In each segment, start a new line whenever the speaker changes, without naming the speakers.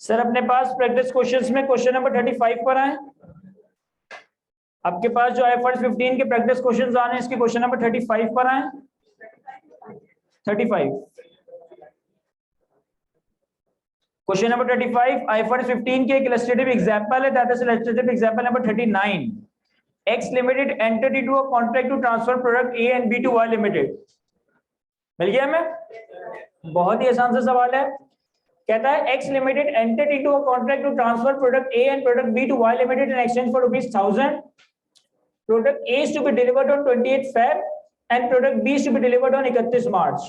Sir अपने पास practice questions में question number 35 पर आए। आपके पास जो IFRS 15 के प्रैक्टिस क्वेश्चंस आने इसके क्वेश्चन नंबर 35 पर आए। 35 क्वेश्चन नंबर 35 IFRS 15 के एक इलस्ट्रेटिव एग्जांपल है, that is illustrative example number 39। X Limited entered into a contract to transfer product A and B to Y Limited। मिल गया हमें? बहुत ही आसान सा सवाल है। कहता है X Limited entered into a contract to transfer product A and product B to Y Limited in exchange for ₹1000। Product A is to be delivered on 28 Feb and product B is to be delivered on 31 March।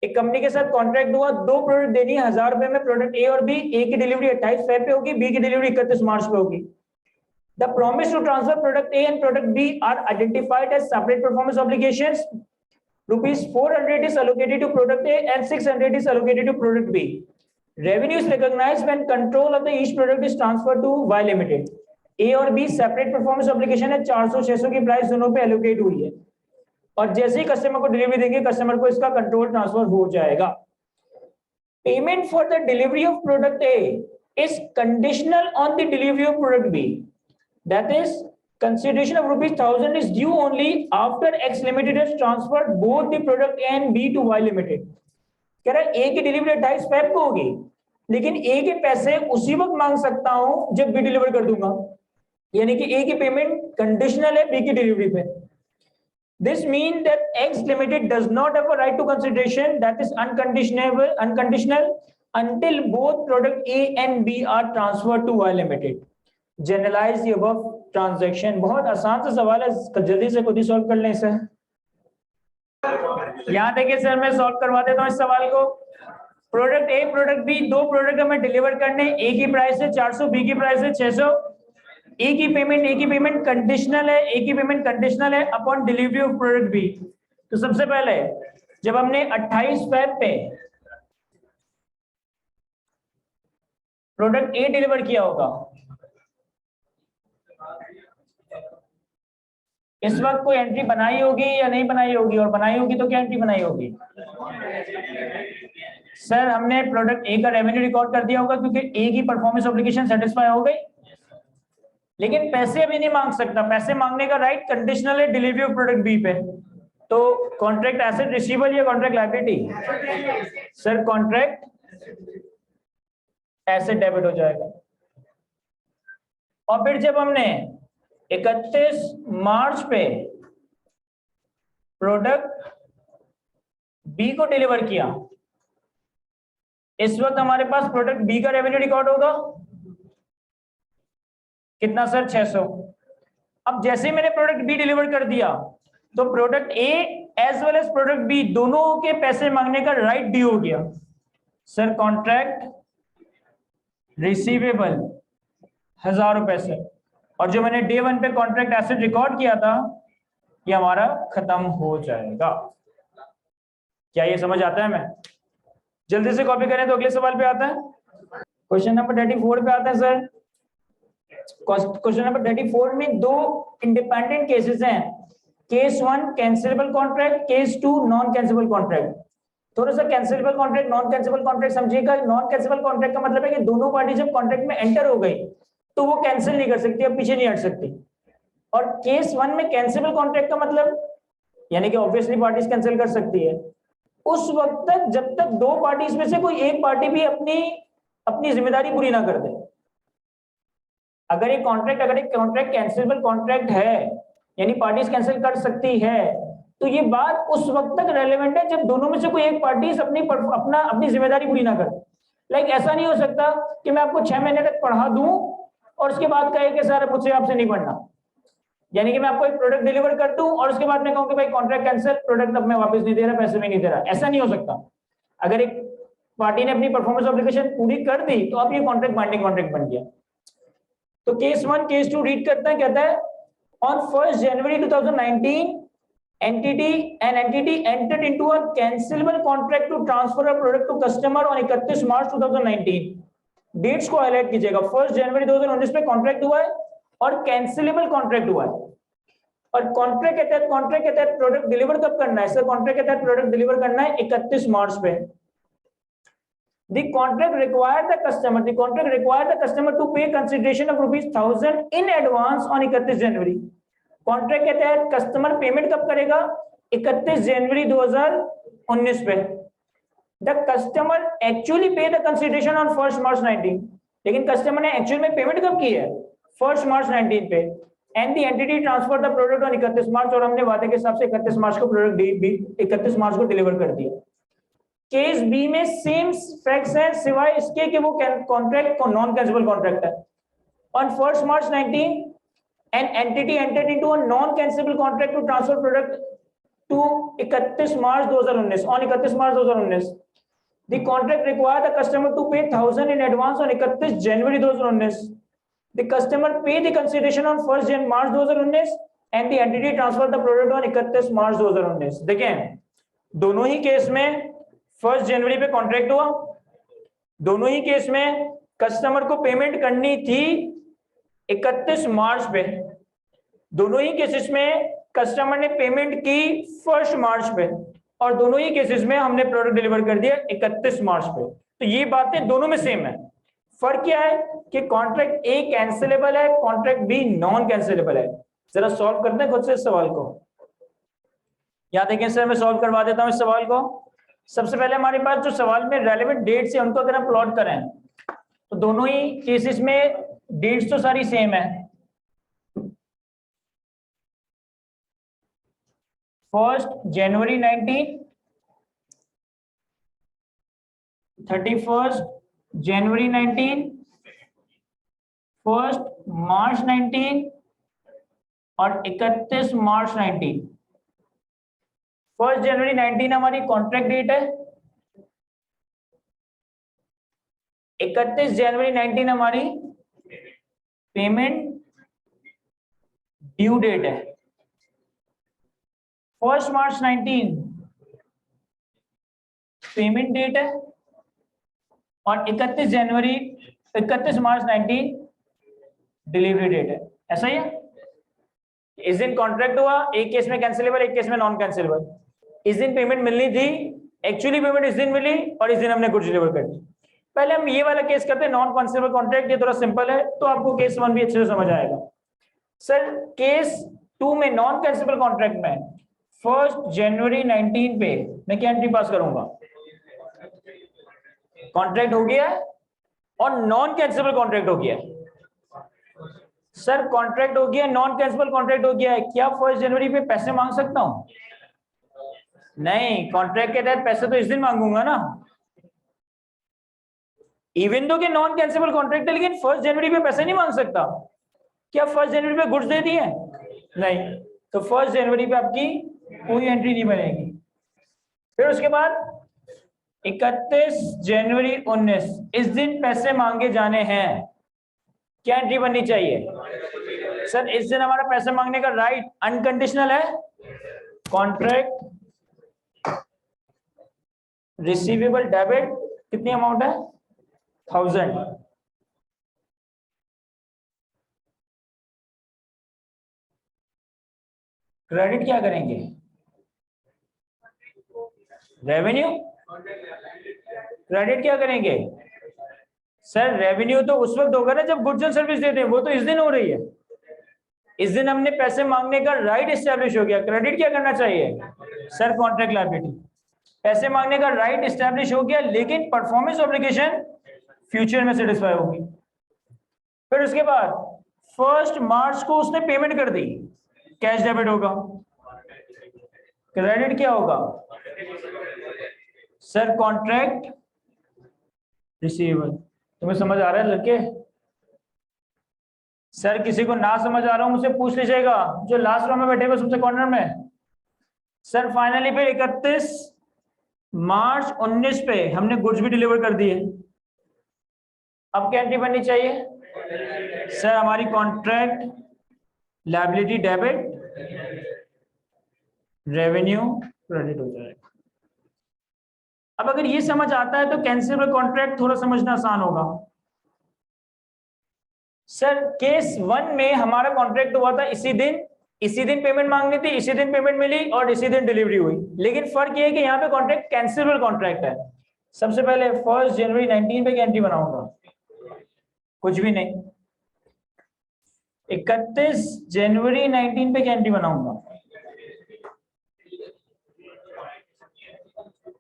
एक company के साथ contract हुआ, दो product देनी है 1000 रुपए में, product ए और बी। ए की डिलीवरी 28 फेब पे होगी, बी की डिलीवरी 31 मार्च पे होगी। The promise to transfer product A and product B are identified as separate performance obligations. ₹400 is allocated to product A and 600 is allocated to product B। Revenue is recognized when control of the each product is transferred to Y Limited। A और B separate performance obligation है, 400-600 की price दोनों पे allocate हुई है, और जैसे ही कस्टमर को डिलीवरी देंगे कस्टमर को इसका कंट्रोल ट्रांसफर हो जाएगा। Payment for the delivery of product A is conditional on the delivery of product B. That is consideration of ₹1000 is due only after X Limited has transferred both the product A and B to Y Limited। कह रहा है A की delivery 28 Feb को होगी, लेकिन A के पैसे उसी वक्त मांग सकता हूं जब B डिलीवर कर दूंगा, यानी कि A की पेमेंट कंडीशनल है B की डिलीवरी पे। This means that X Limited does not have a right to consideration that is unconditional until both product A and B are transferred to Y Limited। Generalize the above transaction। बहुत आसान सा सवाल है, जल्दी से खुद ही solve कर लें इसे। यहाँ देखिए सर, मैं सॉल्व करवा देता हूँ इस सवाल को। प्रोडक्ट ए प्रोडक्ट बी, दो प्रोडक्ट हमें डिलीवर करने। ए की प्राइस है 400, बी की प्राइस है 600। ए की पेमेंट कंडीशनल है, ए की पेमेंट कंडीशनल है upon delivery of product B. तो सबसे पहले जब हमने 28 फेब पे प्रोडक्ट ए डिलीवर किया होगा, इस वक्त कोई एंट्री बनाई होगी या नहीं बनाई होगी, और बनाई होगी तो क्या एंट्री बनाई होगी? सर हमने प्रोडक्ट ए का रेवेन्यू रिकॉर्ड कर दिया होगा क्योंकि ए की परफॉर्मेंस ऑब्लिगेशन सेटिस्फाई हो गई, लेकिन पैसे अभी नहीं मांग सकता। पैसे मांगने का राइट कंडीशनल है डिलीवरी ऑफ प्रोडक्ट बी पे। तो कॉन्ट्रैक्ट एसेट रिसीवेबल या contract liability? Sir contract asset debit हो जाएगा। और फिर जब हमने 31 मार्च पे प्रोडक्ट बी को डिलीवर किया, इस वक्त हमारे पास प्रोडक्ट बी का रेवेन्यू रिकॉर्ड होगा कितना सर? 600। अब जैसे मैंने प्रोडक्ट बी डिलीवर कर दिया तो product A as well as product B दोनों के पैसे मांगने का राइट ड्यू हो गया। सर कॉन्ट्रैक्ट रिसीवेबल 1000 रुपए से, और जो मैंने डे 1 पे कॉन्ट्रैक्ट एसेट रिकॉर्ड किया था ये हमारा खत्म हो जाएगा। क्या ये समझ आता है? मैं जल्दी से कॉपी करें तो अगले सवाल पे आता है। क्वेश्चन नंबर 34 पे आता है सर। क्वेश्चन नंबर 34 में दो इंडिपेंडेंट केसेस हैं। Case 1 cancellable contract, case 2 non cancellable contract. थोड़ा सा cancellable contract non cancellable contract समझिएगा। नॉन कैंसिलेबल कॉन्ट्रैक्ट का मतलब है कि दोनों पार्टी जब कॉन्ट्रैक्ट में एंटर हो गई तो वो कैंसिल नहीं कर सकती, अब पीछे नहीं हट सकती। और केस 1 में कैंसिलेबल कॉन्ट्रैक्ट का मतलब यानी कि ऑब्वियसली पार्टीज कैंसिल कर सकती है उस वक्त तक जब तक दो पार्टीज में से कोई एक पार्टी भी अपनी जिम्मेदारी पूरी ना कर दे। अगर एक कॉन्ट्रैक्ट कैंसिलेबल कॉन्ट्रैक्ट है यानी पार्टीज कैंसिल कर सकती है, तो ये बात उस वक्त तक रेलेवेंट है जब दोनों में से कोई एक पार्टी अपनी जिम्मेदारी पूरी ना करे। लाइक ऐसा नहीं हो सकता कि मैं आपको 6 महीने तक पढ़ा दूं और उसके बाद कहे कि सर मुझसे आपसे नहीं पढ़ना। यानी कि मैं आपको एक प्रोडक्ट डिलीवर कर दूं और उसके बाद मैं कहूं कि भाई कॉन्ट्रैक्ट कैंसिल, प्रोडक्ट अब मैं वापस नहीं दे रहा, पैसे भी नहीं दे रहा। ऐसा नहीं हो सकता। अगर एक पार्टी ने अपनी परफॉर्मेंस ऑब्लिगेशन पूरी कर दी तो अब ये कॉन्ट्रैक्ट बाइंडिंग कॉन्ट्रैक्ट बन गया। तो केस 1 केस 2 रीड करते हैं। कहता है on 1 January 2019 an entity entered into a cancelable contract to transfer a product to customer on 31 March 2019। Dates को हाईलाइट कीजिएगा। 1 जनवरी 2019 में कॉन्ट्रैक्ट हुआ है और कैंसिलेबल कॉन्ट्रैक्ट हुआ है। और कॉन्ट्रैक्ट के तहत प्रोडक्ट डिलीवर कब करना है? सर कॉन्ट्रैक्ट के तहत प्रोडक्ट डिलीवर करना है 31 मार्च पे। The contract required the customer to pay consideration of ₹1000 in advance on 31 January. Contract के तहत कस्टमर पेमेंट कब करेगा? 31 जनवरी 2019 पे। द कस्टमर एक्चुअली पे द कंसिडरेशन ऑन 1 मार्च 19, लेकिन कस्टमर ने एक्चुअल में पेमेंट कब की है? 1 मार्च 19 पे। And the entity transfer the product on 31 मार्च, और हमने वादे के हिसाब से 31 मार्च को प्रोडक्ट 31 मार्च को डिलीवर कर दिया। केस बी में सेम फैक्ट्स हैं, सिवाय इसके कि वो कॉन्ट्रैक्ट को नॉन कैंसिलेबल कॉन्ट्रैक्ट है। On 1 March 19 an entity entered into a non cancelable contract to transfer product to 31 March 2019 on 31 March 2019। the contract required the customer to pay 1000 in advance on 31 January 2019। the customer pay the consideration on 1 March 2019 and the entity transfer the product on 31 March 2019। देखें, दोनों ही case में 1 जनवरी पे contract हुआ, दोनों ही case में customer को payment करनी थी 31 मार्च पे, दोनों ही केसेस में कस्टमर ने पेमेंट की 1 मार्च पे, और दोनों ही केसेस में हमने प्रोडक्ट डिलीवर कर दिया 31 मार्च पे। तो ये बातें दोनों में सेम है। फर्क क्या है कि कॉन्ट्रैक्ट ए कैंसिलेबल है, कॉन्ट्रैक्ट बी नॉन कैंसिलेबल है। जरा सॉल्व करते हैं खुद से इस सवाल को। या देखें सर, मैं सॉल्व करवा देता हूं इस सवाल को। सबसे पहले हमारे पास जो सवाल में रेलेवेंट डेट्स है उनको अगर हम प्लॉट करें तो दोनों ही केसेस में डेट्स तो सारी सेम है। 1 जनवरी 19, 31 जनवरी 19, 1 मार्च 19 और 31 मार्च 19। 1 जनवरी 19 हमारी कॉन्ट्रैक्ट डेट है, 31 जनवरी 19 हमारी पेमेंट ड्यू डेट है, 1 मार्च 19 पेमेंट डेट है, और 31 मार्च 19 डिलीवरी डेट है। ऐसा ही है। इस दिन कॉन्ट्रैक्ट हुआ, एक केस में कैंसिलेबल, एक केस में नॉन कैंसिलेबल। इस दिन पेमेंट मिलनी थी, एक्चुअली पेमेंट इस दिन मिली, और इस दिन हमने गुड्स डिलीवर कर दी। पहले हम ये वाला केस करते हैं, नॉन कैंसिलेबल कॉन्ट्रैक्ट। ये थोड़ा सिंपल है तो आपको केस 1 भी अच्छे से समझ आएगा। सर केस 2 में नॉन कैंसिलेबल कॉन्ट्रैक्ट में 1 जनवरी 19 पे मैं क्या एंट्री पास करूंगा? कॉन्ट्रैक्ट हो गया और नॉन कैंसिलेबल कॉन्ट्रैक्ट हो गया। सर कॉन्ट्रैक्ट हो गया, नॉन कैंसिलेबल कॉन्ट्रैक्ट हो गया है, क्या 1 जनवरी पे पैसे मांग सकता हूं? नहीं, कॉन्ट्रैक्ट के तहत पैसे तो इस दिन मांगूंगा ना। इवन दो कि नॉन कैंसिलेबल कॉन्ट्रैक्ट है, लेकिन 1 जनवरी पे पैसे नहीं मांग सकता। क्या 1 जनवरी पे गुड्स दे दिए? नहीं, तो 1 जनवरी पे आपकी कोई एंट्री नहीं बनेगी। फिर उसके बाद 31 जनवरी 19, इस दिन पैसे मांगे जाने हैं, क्या एंट्री बननी चाहिए? सर इस दिन हमारा पैसे मांगने का राइट अनकंडीशनल है। कॉन्ट्रैक्ट रिसीवेबल डेबिट कितनी अमाउंट है? 1000। क्रेडिट क्या करेंगे? रेवेन्यू। क्रेडिट क्या करेंगे? सर रेवेन्यू तो उस वक्त होगा ना जब गुड्स एंड सर्विस देते हैं, वो तो इस दिन हो रही है। इस दिन हमने पैसे मांगने का राइट एस्टैब्लिश हो गया। क्रेडिट क्या करना चाहिए? Sir contract liability. पैसे मांगने का राइट एस्टैब्लिश हो गया, लेकिन परफॉर्मेंस ऑब्लिगेशन फ्यूचर में सेटिस्फाई होगी। फिर उसके बाद 1 मार्च को उसने पेमेंट कर दी, कैश डेबिट होगा। क्रेडिट क्या होगा? Sir contract receivable. तुम्हें समझ आ रहा है लड़के? सर किसी को ना समझ आ रहा हूं मुझसे पूछ लीजिएगा, जो लास्ट रो में बैठे हुए सबसे कॉर्नर में। सर फाइनली फिर 31 मार्च 19 पे हमने गुड्स भी डिलीवर कर दिए। अब क्या एंट्री बननी चाहिए? सर हमारी contract liability debit, revenue credit हो जाएगा। अब अगर ये समझ आता है तो कैंसिलेबल कॉन्ट्रैक्ट थोड़ा समझना आसान होगा। सर केस 1 में हमारा कॉन्ट्रैक्ट हुआ था इसी दिन पेमेंट मांगनी थी, इसी दिन पेमेंट मिली और इसी दिन डिलीवरी हुई। लेकिन फर्क ये है कि यहाँ पे कॉन्ट्रैक्ट कैंसिलेबल कॉन्ट्रैक्ट है। सबसे पहले 1 जनवरी 19 पे क्या एंट्री बनाऊंगा? कुछ भी नहीं। 31 जनवरी 19 पे क्या एंट्री बनाऊंगा?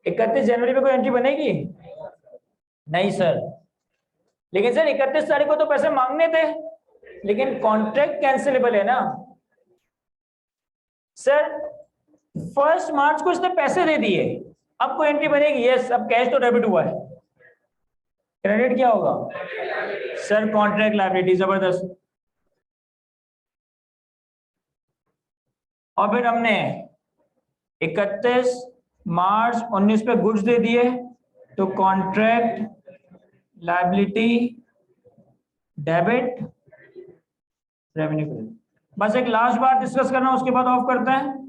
31 जनवरी पे कोई एंट्री बनेगी? नहीं सर। लेकिन सर 31 तारीख को तो पैसे मांगने थे, लेकिन कॉन्ट्रैक्ट कैंसिलेबल है ना सर। 1 मार्च को इसने पैसे दे दिए, अब कोई एंट्री बनेगी? यस, अब कैश तो डेबिट हुआ है, क्रेडिट क्या होगा सर? Contract liability. जबरदस्त। और फिर हमने 31 मार्च 19 पे गुड्स दे दिए, तो contract liability debit revenue credit. बस एक लास्ट बात डिस्कस करना, उसके बाद ऑफ करते हैं।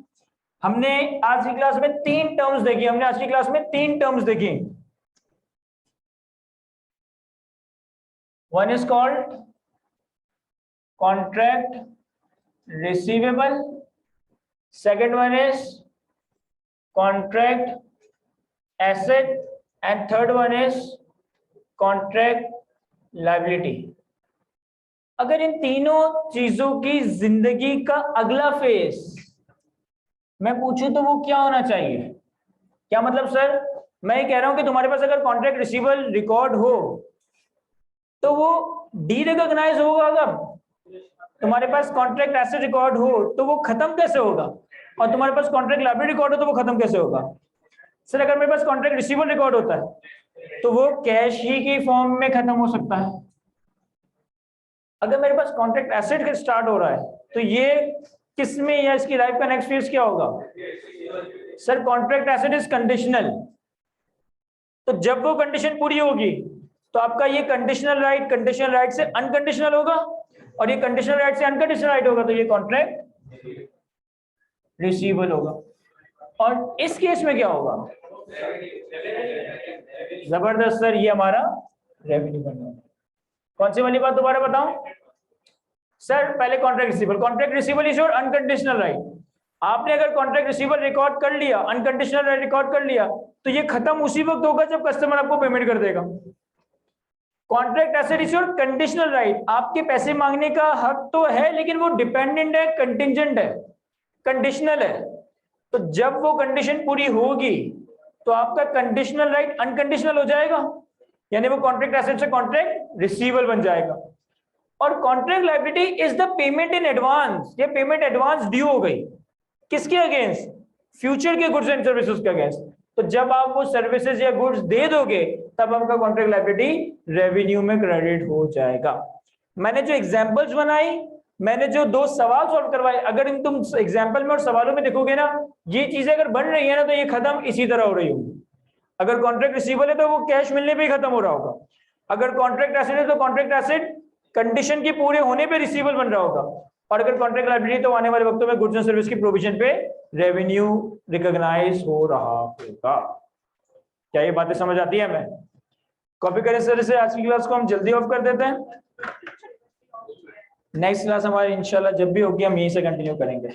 हमने आज की क्लास में 3 टर्म्स देखी, हमने आज की क्लास में 3 टर्म्स देखी। One is called contract receivable, second one is contract asset, and third one is contract liability. अगर इन तीनों चीजों की जिंदगी का अगला फेज मैं पूछूं तो वो क्या होना चाहिए? क्या मतलब सर? मैं ये कह रहा हूं कि तुम्हारे पास अगर कॉन्ट्रैक्ट रिसीवेबल रिकॉर्ड हो तो वो डी रिकॉग्नाइज होगा। अगर तुम्हारे पास कॉन्ट्रैक्ट एसेट रिकॉर्ड हो तो वो खत्म कैसे होगा? और तुम्हारे पास कॉन्ट्रैक्ट लायबिलिटी रिकॉर्ड हो तो वो खत्म कैसे होगा? सर अगर मेरे पास कॉन्ट्रैक्ट रिसीवेबल रिकॉर्ड होता है तो वो कैश ही की फॉर्म में खत्म हो सकता है। अगर मेरे पास कॉन्ट्रैक्ट एसेट स्टार्ट हो रहा है तो ये किसमें या इसकी लाइफ का नेक्स्ट फेज क्या होगा? Sir contract asset is conditional, तो जब वो कंडीशन पूरी होगी तो आपका ये कंडीशनल राइट से अनकंडीशनल होगा, और ये कंडीशनल राइट से अनकंडीशनल राइट होगा, तो ये कॉन्ट्रैक्ट रिसीवेबल होगा। और इस केस में क्या होगा? जबरदस्त सर, ये हमारा रेवेन्यू बनना है। कौन सी वाली बात दोबारा बताऊं सर? पहले contract receivable is your unconditional right. आपने अगर कॉन्ट्रैक्ट रिसीवेबल रिकॉर्ड कर लिया, अनकंडीशनल राइट रिकॉर्ड कर लिया, तो ये खत्म उसी वक्त होगा जब कस्टमर आपको पेमेंट कर देगा। Contract asset is your conditional right. आपके पैसे मांगने का हक तो है, लेकिन वो डिपेंडेंट है, कंटिंजेंट है, कंडीशनल है। तो जब वो कंडीशन पूरी होगी तो आपका कंडीशनल राइट अनकंडीशनल हो जाएगा, यानी वो कॉन्ट्रैक्ट एसेट से कॉन्ट्रैक्ट रिसीवेबल बन जाएगा। और contract liability is the payment in advance. ये पेमेंट एडवांस ड्यू हो गई, किसके अगेंस्ट? फ्यूचर के गुड्स एंड सर्विसेज के अगेंस्ट। तो जब आप वो सर्विसेज या गुड्स दे दोगे तब आपका कॉन्ट्रैक्ट लायबिलिटी रेवेन्यू में क्रेडिट हो जाएगा। मैंने जो एग्जांपल्स बनाई, मैंने जो 2 सवाल सॉल्व करवाए, अगर इन तुम एग्जांपल में और सवालों में देखोगे ना, ये चीजें अगर बन रही है ना तो ये खत्म इसी तरह हो रही होगी। अगर कॉन्ट्रैक्ट रिसीवेबल है तो वो कैश मिलने पे ही खत्म हो रहा होगा। अगर कॉन्ट्रैक्ट एसेट है तो कॉन्ट्रैक्ट एसेट कंडीशन के पूरे होने पे रिसीवेबल बन रहा होगा। और अगर कॉन्ट्रैक्ट लायबिलिटी तो आने वाले वक्तों में गुड्स एंड सर्विस की प्रोविजन पे रेवेन्यू रिकॉग्नाइज हो रहा होगा। क्या ये बातें समझ आती है? हमें कॉपी करें सर से। आज की क्लास को हम जल्दी ऑफ कर देते हैं। नेक्स्ट क्लास हमारी इंशाल्लाह जब भी होगी हम यहीं से कंटिन्यू करेंगे।